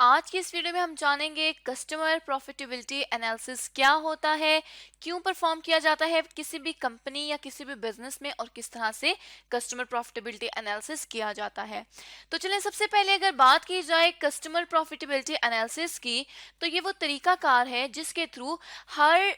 आज की इस वीडियो में हम जानेंगे कस्टमर प्रॉफिटेबिलिटी एनालिसिस क्या होता है, क्यों परफॉर्म किया जाता है किसी भी कंपनी या किसी भी बिजनेस में और किस तरह से कस्टमर प्रॉफिटेबिलिटी एनालिसिस किया जाता है। तो चलें, सबसे पहले अगर बात की जाए कस्टमर प्रॉफिटेबिलिटी एनालिसिस की, तो ये वो तरीकाकार है जिसके थ्रू हर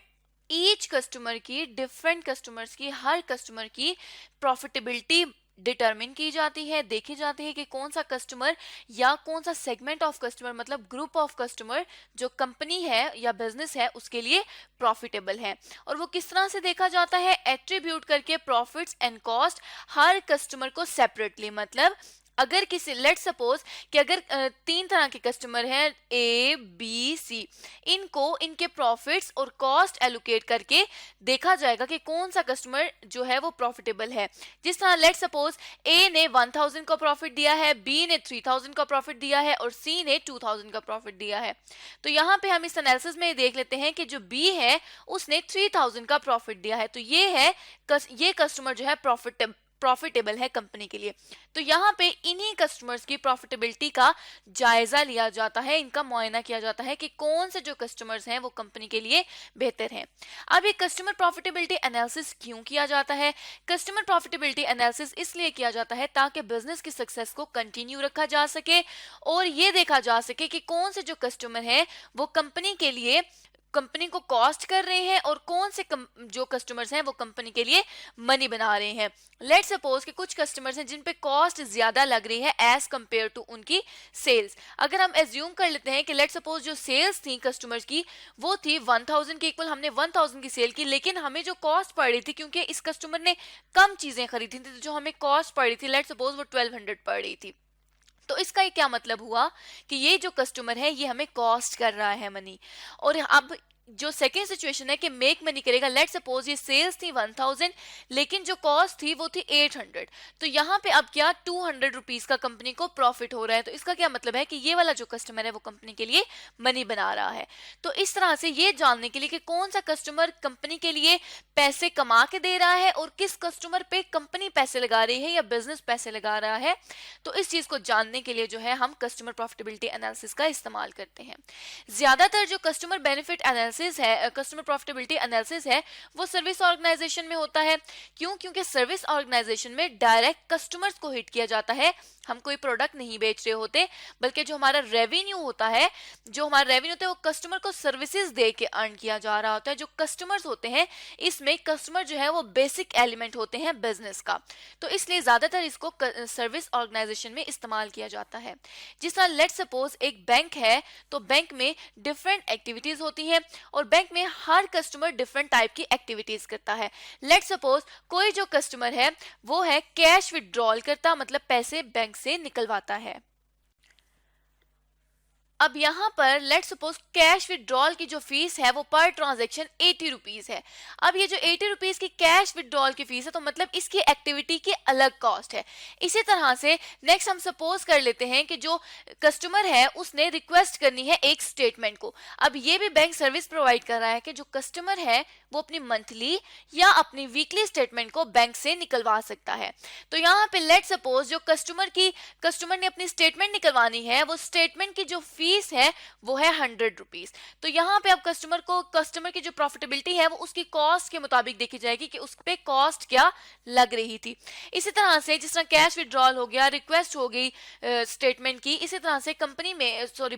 ईच कस्टमर की डिफरेंट कस्टमर्स की हर कस्टमर की प्रॉफिटेबिलिटी डिटरमिन की जाती है, देखी जाती है कि कौन सा कस्टमर या कौन सा सेगमेंट ऑफ कस्टमर मतलब ग्रुप ऑफ कस्टमर जो कंपनी है या बिजनेस है उसके लिए प्रॉफिटेबल है। और वो किस तरह से देखा जाता है, एट्रीब्यूट करके profits and cost her customer को सेपरेटली। मतलब अगर किसी लेट सपोज कि अगर तीन तरह के कस्टमर हैं ए बी सी, इनको इनके प्रॉफिट्स और कॉस्ट एलोकेट करके देखा जाएगा कि कौन सा कस्टमर जो है वो प्रॉफिटेबल है। जिस तरह लेट सपोज ए ने 1000 का प्रॉफिट दिया है, बी ने 3000 का प्रॉफिट दिया है और सी ने 2000 का प्रॉफिट दिया है। तो यहाँ पे हम इस एनालिसिस में देख लेते हैं कि जो बी है उसने 3000 का प्रॉफिट दिया है, तो ये कस्टमर जो है प्रॉफिटेबल है कंपनी के लिए। तो यहाँ पे इन्हीं कस्टमर्स की प्रॉफिटेबिलिटी का जायजा लिया जाता है, इनका मुआयना किया जाता है कि कौन से जो कस्टमर्स हैं वो कंपनी के लिए बेहतर हैं। अब ये कस्टमर प्रॉफिटेबिलिटी एनालिसिस क्यों किया जाता है? कस्टमर प्रॉफिटेबिलिटी एनालिसिस इसलिए किया जाता है ताकि बिजनेस की सक्सेस को कंटिन्यू रखा जा सके और ये देखा जा सके कि कौन से जो कस्टमर हैं वो कंपनी को कॉस्ट कर रहे हैं और कौन से जो कस्टमर्स हैं वो कंपनी के लिए मनी बना रहे हैं। लेट सपोज कि कुछ कस्टमर्स हैं जिन पे कॉस्ट ज्यादा लग रही है एज कंपेयर टू उनकी सेल्स। अगर हम एज्यूम कर लेते हैं कि लेट सपोज जो सेल्स थी कस्टमर्स की वो थी 1000 के इक्वल, हमने 1000 की सेल की, लेकिन हमें जो कॉस्ट पड़ रही थी क्योंकि इस कस्टमर ने कम चीजें खरीदी थी तो जो हमें कॉस्ट पड़ रही थी लेट सपोज वो 1200 पड़ रही थी। तो इसका ये क्या मतलब हुआ कि ये जो कस्टमर है ये हमें कॉस्ट कर रहा है मनी। और अब जो सेकेंड सिचुएशन है कि मेक मनी करेगा, लेट सपोज ये सेल्स थी 1000 लेकिन जो कॉस्ट थी वो थी 800, तो यहाँ पे अब क्या 200 रुपीज का कंपनी को प्रॉफिट हो रहा है। तो इसका क्या मतलब है कि ये वाला जो कस्टमर है वो कंपनी के लिए मनी बना रहा है। तो इस तरह से ये जानने के लिए कि कौन सा कस्टमर कंपनी के लिए पैसे कमा के दे रहा है और किस कस्टमर पे कंपनी पैसे लगा रही है या बिजनेस पैसे लगा रहा है, तो इस चीज को जानने के लिए जो है हम कस्टमर प्रॉफिटेबिलिटी एनालिसिस का इस्तेमाल करते हैं। ज्यादातर जो कस्टमर बेनिफिट एनालिसिस है, कस्टमर प्रॉफिटेबिलिटी एनालिसिस है, वो सर्विस ऑर्गेनाइजेशन में होता है। क्यों? क्योंकि सर्विस ऑर्गेनाइजेशन में डायरेक्ट कस्टमर्स को हिट किया जाता है। हम कोई प्रोडक्ट नहीं बेच रहे होते, बल्कि जो हमारा रेवेन्यू होता है वो कस्टमर को सर्विसेज दे के अर्न किया जा रहा होता है। जो कस्टमर्स होते हैं इसमें कस्टमर जो है वो बेसिक एलिमेंट होते हैं बिजनेस का, तो इसलिए ज्यादातर इसको सर्विस ऑर्गेनाइजेशन में इस्तेमाल किया जाता है। जिस तरह लेट सपोज एक बैंक है, तो बैंक में डिफरेंट एक्टिविटीज होती हैं और बैंक में हर कस्टमर डिफरेंट टाइप की एक्टिविटीज करता है। लेट सपोज कोई जो कस्टमर है वो है कैश विड्रॉल करता, मतलब पैसे बैंक से निकलवाता है। अब यहाँ पर लेट सपोज कैश विड्रॉल की जो फीस है वो पर ट्रांजेक्शन 80 रुपीज है। अब ये जो 80 रुपीज की कैश विड्रॉल की फीस है तो मतलब इसकी एक्टिविटी की अलग कॉस्ट है। इसी तरह से नेक्स्ट हम सपोज कर लेते हैं कि जो कस्टमर है उसने रिक्वेस्ट करनी है एक स्टेटमेंट को। अब ये भी बैंक सर्विस प्रोवाइड कर रहा है कि जो कस्टमर है वो अपनी मंथली या अपनी वीकली स्टेटमेंट को बैंक से निकलवा सकता है। तो यहाँ पे लेट सपोज जो कस्टमर ने अपनी स्टेटमेंट निकलवानी है, वो स्टेटमेंट की जो फीस है वो है 100 रुपीज। तो यहाँ पे अब कस्टमर की जो प्रॉफिटेबिलिटी है वो उसकी कॉस्ट के मुताबिक देखी जाएगी कि उस पे कॉस्ट क्या लग रही थी। इसी तरह से जिस तरह कैश विड्रॉल हो गया, रिक्वेस्ट हो गई स्टेटमेंट की, इसी तरह से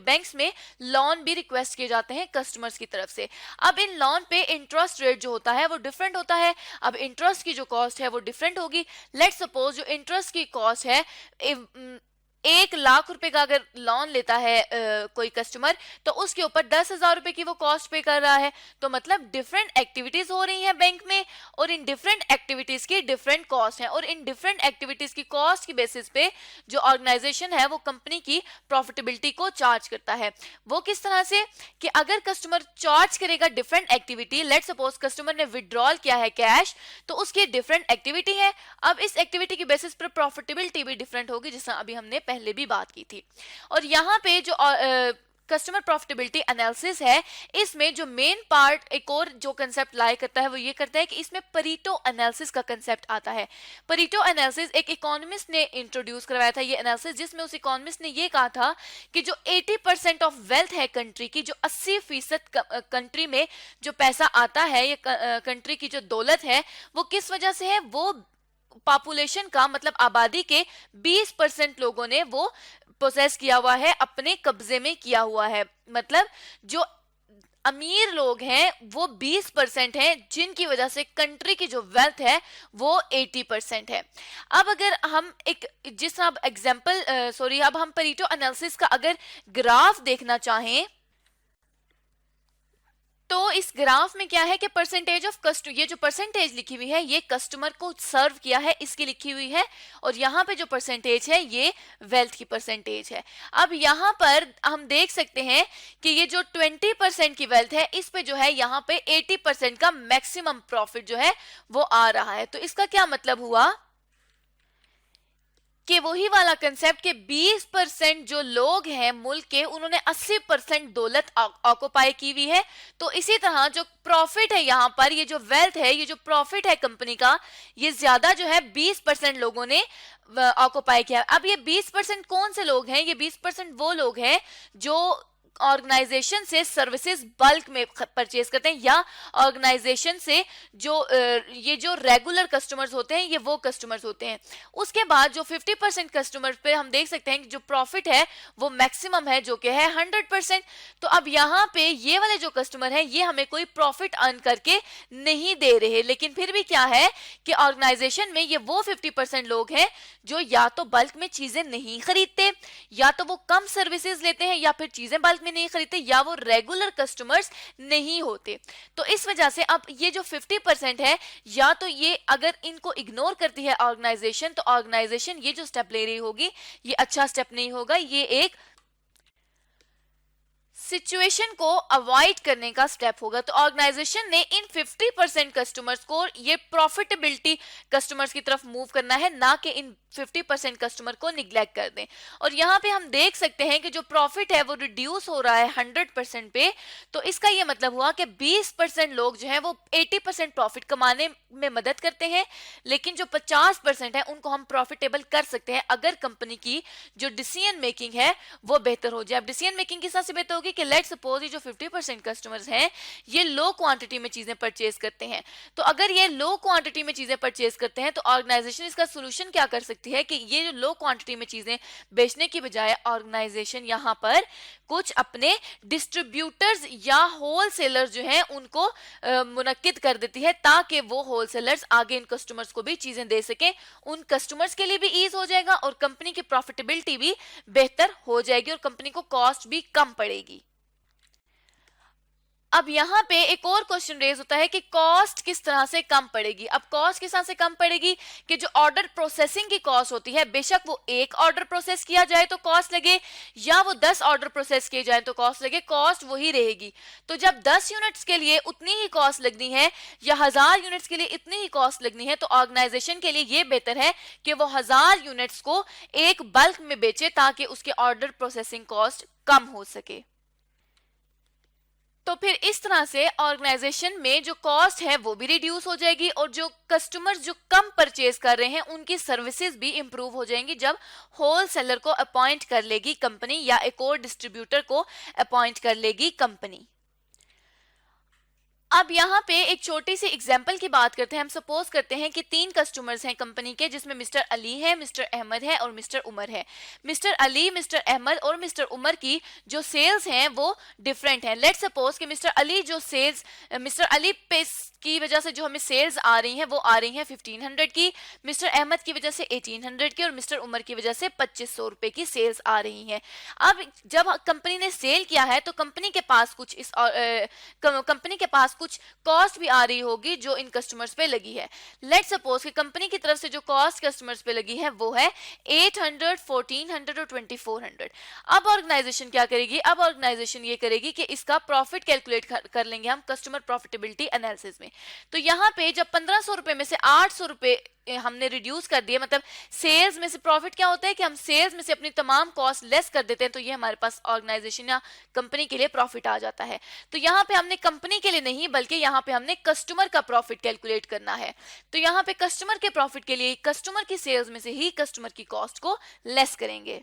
बैंक्स में लोन भी रिक्वेस्ट किए जाते हैं कस्टमर्स की तरफ से। अब इन लोन पे इंटरेस्ट रेट जो होता है वो डिफरेंट होता है। अब इंटरेस्ट की जो कॉस्ट है वो डिफरेंट होगी। लेट सपोज जो इंटरेस्ट की कॉस्ट है 1 लाख रुपए का अगर लोन लेता है कोई कस्टमर, तो उसके ऊपर 10,000 रुपए की वो कॉस्ट पे कर रहा है। तो मतलब डिफरेंट एक्टिविटीज हो रही हैं बैंक में और इन डिफरेंट एक्टिविटीज की डिफरेंट कॉस्ट है और इन डिफरेंट एक्टिविटीज की कॉस्ट की बेसिस पे जो ऑर्गेनाइजेशन है वो कंपनी की प्रॉफिटेबिलिटी को चार्ज करता है। वो किस तरह से कि अगर कस्टमर चार्ज करेगा different activity, let suppose customer ने विड्रॉल किया है कैश, तो उसकी डिफरेंट एक्टिविटी है। अब इस एक्टिविटी की बेसिस पर प्रॉफिटेबिलिटी भी डिफरेंट होगी, जिससे अभी हमने पहले भी बात की थी। और यहाँ पे जो कस्टमर प्रॉफिटेबिलिटी एनालिसिस है, इसमें जो मेन पार्ट एक और जो कंसेप्ट लाई करता है वो ये करता है कि इसमें परीटो एनालिसिस का कंसेप्ट आता है। परीटो एनालिसिस एक इकोनॉमिस्ट ने इंट्रोड्यूस करवाया था ये एनालिसिस, जिसमें उस इकोनॉमिस्ट ने ये कहा था कि जो 80% ऑफ वेल्थ है कंट्री की, जो 80% कंट्री में जो पैसा आता है, ये कंट्री की जो दौलत है वो किस वजह से है, वो पॉपुलेशन का मतलब आबादी के 20% लोगों ने वो पोसेस किया हुआ है, अपने कब्जे में किया हुआ है। मतलब जो अमीर लोग हैं वो 20% हैं, जिनकी वजह से कंट्री की जो वेल्थ है वो 80% है। अब अगर हम एक जिस अब एग्जांपल अब हम परीटो एनालिसिस का अगर ग्राफ देखना चाहें तो इस ग्राफ में क्या है कि परसेंटेज ऑफ कस्टमर, ये जो परसेंटेज लिखी हुई है ये कस्टमर को सर्व किया है इसकी लिखी हुई है, और यहाँ पे जो परसेंटेज है ये वेल्थ की परसेंटेज है। अब यहाँ पर हम देख सकते हैं कि ये जो 20% की वेल्थ है इस पे जो है यहाँ पे 80% का मैक्सिमम प्रॉफिट जो है वो आ रहा है। तो इसका क्या मतलब हुआ कि वही वाला कंसेप्ट कि 20% जो लोग हैं मुल्क के उन्होंने 80% दौलत ऑक्युपाई की हुई है। तो इसी तरह जो प्रॉफिट है यहाँ पर, ये जो वेल्थ है, ये जो प्रॉफिट है कंपनी का, ये ज्यादा जो है 20% लोगों ने ऑक्युपाई किया। अब ये 20% कौन से लोग हैं? ये 20% वो लोग हैं जो ऑर्गेनाइजेशन से सर्विसेज बल्क में परचेज करते हैं, या ऑर्गेनाइजेशन से जो ये जो रेगुलर कस्टमर्स होते हैं ये वो कस्टमर्स होते हैं। उसके बाद जो 50% कस्टमर पे हम देख सकते हैं कि जो प्रॉफिट है वो मैक्सिमम है जो कि है 100%। तो अब यहाँ पे ये वाले जो कस्टमर हैं ये हमें कोई प्रॉफिट अर्न करके नहीं दे रहे, लेकिन फिर भी क्या है कि ऑर्गेनाइजेशन में ये वो 50% लोग हैं जो या तो बल्क में चीजें नहीं खरीदते, या तो वो कम सर्विसेज लेते हैं, या फिर चीजें बल्क में नहीं खरीदते, या वो रेगुलर कस्टमर्स नहीं होते। तो इस वजह से अब ये जो 50% है, या तो ये अगर इनको इग्नोर करती है ऑर्गेनाइजेशन तो ऑर्गेनाइजेशन ये जो स्टेप ले रही होगी ये अच्छा स्टेप नहीं होगा, ये एक सिचुएशन को अवॉइड करने का स्टेप होगा। तो ऑर्गेनाइजेशन ने इन 50% कस्टमर्स को ये प्रॉफिटेबिलिटी कस्टमर्स की तरफ मूव करना है, ना कि इन 50% कस्टमर को निग्लेक्ट कर दें। और यहाँ पे हम देख सकते हैं कि जो प्रॉफिट है वो रिड्यूस हो रहा है 100% पे। तो इसका ये मतलब हुआ कि 20% लोग जो है वो 80% प्रॉफिट कमाने में मदद करते हैं, लेकिन जो 50% है उनको हम प्रॉफिटेबल कर सकते हैं अगर कंपनी की जो डिसीजन मेकिंग है वो बेहतर हो जाए। अब डिसीजन मेकिंग किस तरह से बेहतर होगी कि लेट्स सपोज ये जो 50% कस्टमर्स हैं ये लो क्वांटिटी में चीजें परचेज करते हैं। तो अगर ये लो क्वांटिटी में चीजें परचेज करते हैं तो ऑर्गेनाइजेशन इसका सोल्यूशन क्या कर सकती है कि ये जो लो क्वांटिटी में चीजें बेचने की बजाय ऑर्गेनाइजेशन यहाँ पर कुछ अपने डिस्ट्रीब्यूटर्स या होलसेलर्स जो हैं उनको मुनक्किद कर देती है, ताकि वो होलसेलर्स आगे इन कस्टमर्स को भी चीजें दे सकें। उन कस्टमर्स के लिए भी ईज हो जाएगा और कंपनी की प्रॉफिटेबिलिटी भी बेहतर हो जाएगी और कंपनी को कॉस्ट भी कम पड़ेगी। अब यहाँ पे एक और क्वेश्चन रेज होता है कि कॉस्ट किस तरह से कम पड़ेगी। अब कॉस्ट किस तरह से कम पड़ेगी कि जो ऑर्डर प्रोसेसिंग की कॉस्ट होती है, बेशक वो एक ऑर्डर प्रोसेस किया जाए तो कॉस्ट लगे या वो 10 ऑर्डर प्रोसेस किए जाए तो कॉस्ट लगे, कॉस्ट वही रहेगी। तो जब 10 यूनिट्स के लिए उतनी ही कॉस्ट लगनी है या 1000 यूनिट्स के लिए इतनी ही कॉस्ट लगनी है, तो ऑर्गेनाइजेशन के लिए ये बेहतर है कि वो 1000 यूनिट्स को एक बल्क में बेचे ताकि उसके ऑर्डर प्रोसेसिंग कॉस्ट कम हो सके। तो फिर इस तरह से ऑर्गेनाइजेशन में जो कॉस्ट है वो भी रिड्यूस हो जाएगी और जो कस्टमर्स जो कम परचेज कर रहे हैं उनकी सर्विसेज भी इंप्रूव हो जाएंगी जब होलसेलर को अपॉइंट कर लेगी कंपनी या एक और डिस्ट्रीब्यूटर को अपॉइंट कर लेगी कंपनी। अब यहाँ पे एक छोटी सी एग्जाम्पल की बात करते हैं। हम सपोज करते हैं कि 3 कस्टमर्स हैं कंपनी के, जिसमें मिस्टर अली है, मिस्टर अहमद है और मिस्टर उमर है। मिस्टर अली, मिस्टर अहमद और मिस्टर उमर की जो सेल्स हैं वो डिफरेंट हैं। लेट्स सपोज कि मिस्टर अली पे की वजह से जो हमें सेल्स आ रही हैं वो आ रही हैं 1500 की, मिस्टर अहमद की वजह से 1800 की और मिस्टर उमर की वजह से 2500 रुपए की सेल्स आ रही हैं। अब जब कंपनी ने सेल किया है तो कंपनी के पास कुछ कॉस्ट भी आ रही होगी जो इन कस्टमर्स पे लगी है। लेट्स सपोज कि कंपनी की तरफ से जो कॉस्ट कस्टमर्स पे लगी है वो है 800, 1400 और 2400। अब ऑर्गेनाइजेशन क्या करेगी? अब ऑर्गेनाइजेशन ये करेगी कि इसका प्रॉफिट कैलकुलेट कर लेंगे हम कस्टमर प्रॉफिटेबिलिटी एनालिसिस में। में। तो यहाँ पे जब 1500 रुपए में से 800 रुपए हमने रिड्यूस कर दिए, मतलब सेल्स में से प्रॉफिट क्या होता है कि हम सेल्स में से अपनी तमाम कॉस्ट लेस कर देते हैं, तो ये हमारे पास ऑर्गेनाइजेशन या कंपनी के लिए प्रॉफिट आ जाता है। तो यहाँ पे हमने कंपनी के लिए नहीं बल्कि यहाँ पे हमने कस्टमर का प्रॉफिट कैलकुलेट करना है। तो यहाँ पे कस्टमर के प्रॉफिट के लिए कस्टमर की सेल्स में से ही कस्टमर की कॉस्ट को लेस करेंगे।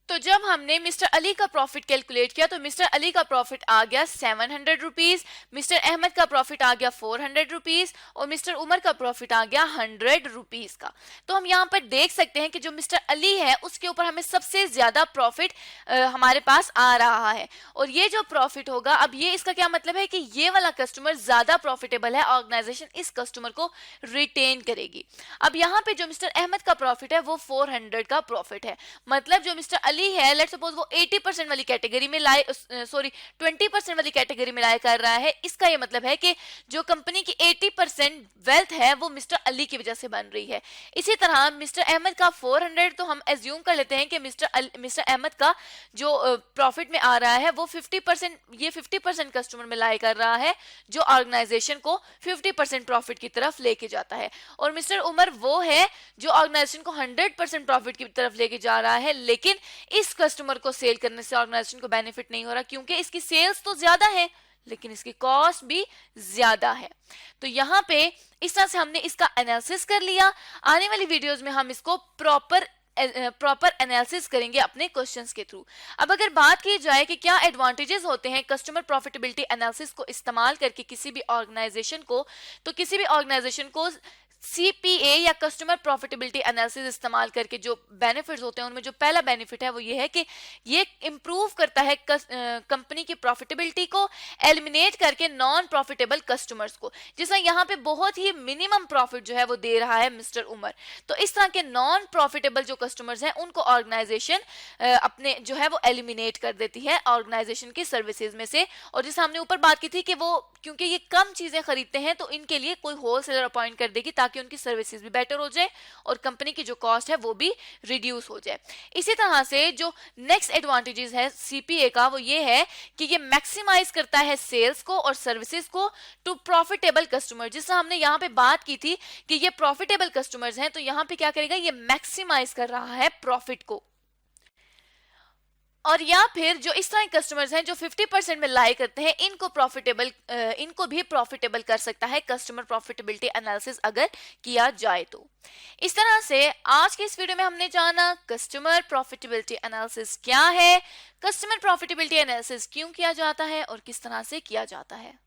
तो जब हमने मिस्टर अली का प्रॉफिट कैलकुलेट किया तो मिस्टर अली का प्रॉफिट आ गया 700 रुपीज, मिस्टर अहमद का प्रॉफिट आ गया 400 रुपीज और मिस्टर उमर का प्रॉफिट आ गया 100 रुपीज का। तो हम यहाँ पर देख सकते हैं कि जो मिस्टर अली है उसके ऊपर हमें सबसे ज्यादा प्रॉफिट हमारे पास आ रहा है। और ये जो प्रॉफिट होगा, अब ये इसका क्या मतलब है कि ये वाला कस्टमर ज्यादा प्रॉफिटेबल है, ऑर्गेनाइजेशन इस कस्टमर को रिटेन करेगी। अब यहाँ पे जो मिस्टर अहमद का प्रॉफिट है वो 400 का प्रॉफिट है, मतलब जो मिस्टर अली है, लेट्स सपोज वो 80% वाली कैटेगरी में लाए, सॉरी 20% वाली कैटेगरी में लाए कर रहा है। इसका ये मतलब है कि जो कंपनी की 80% वेल्थ है वो मिस्टर अली की वजह से बन रही है। इसी तरह मिस्टर अहमद का 400, तो हम एज्यूम कर लेते हैं कि मिस्टर अहमद का जो प्रॉफिट में आ रहा है वो 50%, ये 50% कस्टमर में लाए कर रहा है जो ऑर्गेनाइजेशन को 50% प्रॉफिट की तरफ लेके जाता है। और मिस्टर उमर वो है जो ऑर्गेनाइजेशन को 100% प्रॉफिट की तरफ लेके जा रहा है, लेकिन इस कस्टमर को सेल करने से ऑर्गेनाइजेशन को बेनिफिट नहीं हो रहा क्योंकि इसकी सेल्स तो ज्यादा है लेकिन इसकी कॉस्ट भी ज्यादा है। तो यहाँ पे इस तरह से हमने इसका एनालिसिस कर लिया। आने वाली वीडियोस में हम इसको प्रॉपर एनालिसिस करेंगे अपने क्वेश्चंस के थ्रू। अब अगर बात की जाए कि क्या एडवांटेजेस होते हैं कस्टमर प्रॉफिटेबिलिटी एनालिसिस को इस्तेमाल करके किसी भी ऑर्गेनाइजेशन को, तो किसी भी ऑर्गेनाइजेशन को सीपीए या कस्टमर प्रॉफिटेबिलिटी एनालिसिस इस्तेमाल करके जो बेनिफिट्स होते हैं उनमें जो पहला बेनिफिट है वो ये है कि ये इंप्रूव करता है कंपनी की प्रॉफिटेबिलिटी को, एलिमिनेट करके नॉन प्रॉफिटेबल कस्टमर्स को। जिसमें यहाँ पे बहुत ही मिनिमम प्रॉफिट जो है वो दे रहा है मिस्टर उमर, तो इस तरह के नॉन प्रॉफिटेबल जो कस्टमर्स हैं उनको ऑर्गेनाइजेशन अपने जो है वो एलिमिनेट कर देती है ऑर्गेनाइजेशन की सर्विसेज में से। और जैसे हमने ऊपर बात की थी कि वो क्योंकि ये कम चीजें खरीदते हैं तो इनके लिए कोई होलसेलर अपॉइंट कर देगी ताकि उनकी सर्विसेज भी बेटर हो जाए और कंपनी की जो कॉस्ट है वो भी रिड्यूस हो जाए। इसी तरह से जो नेक्स्ट एडवांटेजेस है सीपीए का वो ये है कि ये मैक्सिमाइज करता है सेल्स को और सर्विसेज को टू प्रॉफिटेबल कस्टमर। जिससे हमने यहाँ पे बात की थी कि ये प्रॉफिटेबल कस्टमर्स हैं, तो यहाँ पे क्या करेगा, ये मैक्सिमाइज कर रहा है प्रॉफिट को। और या फिर जो इस तरह के कस्टमर्स हैं जो 50% में लाई करते हैं, इनको भी प्रॉफिटेबल कर सकता है कस्टमर प्रॉफिटेबिलिटी एनालिसिस अगर किया जाए तो। इस तरह से आज के इस वीडियो में हमने जाना कस्टमर प्रॉफिटेबिलिटी एनालिसिस क्या है, कस्टमर प्रॉफिटेबिलिटी एनालिसिस क्यों किया जाता है और किस तरह से किया जाता है।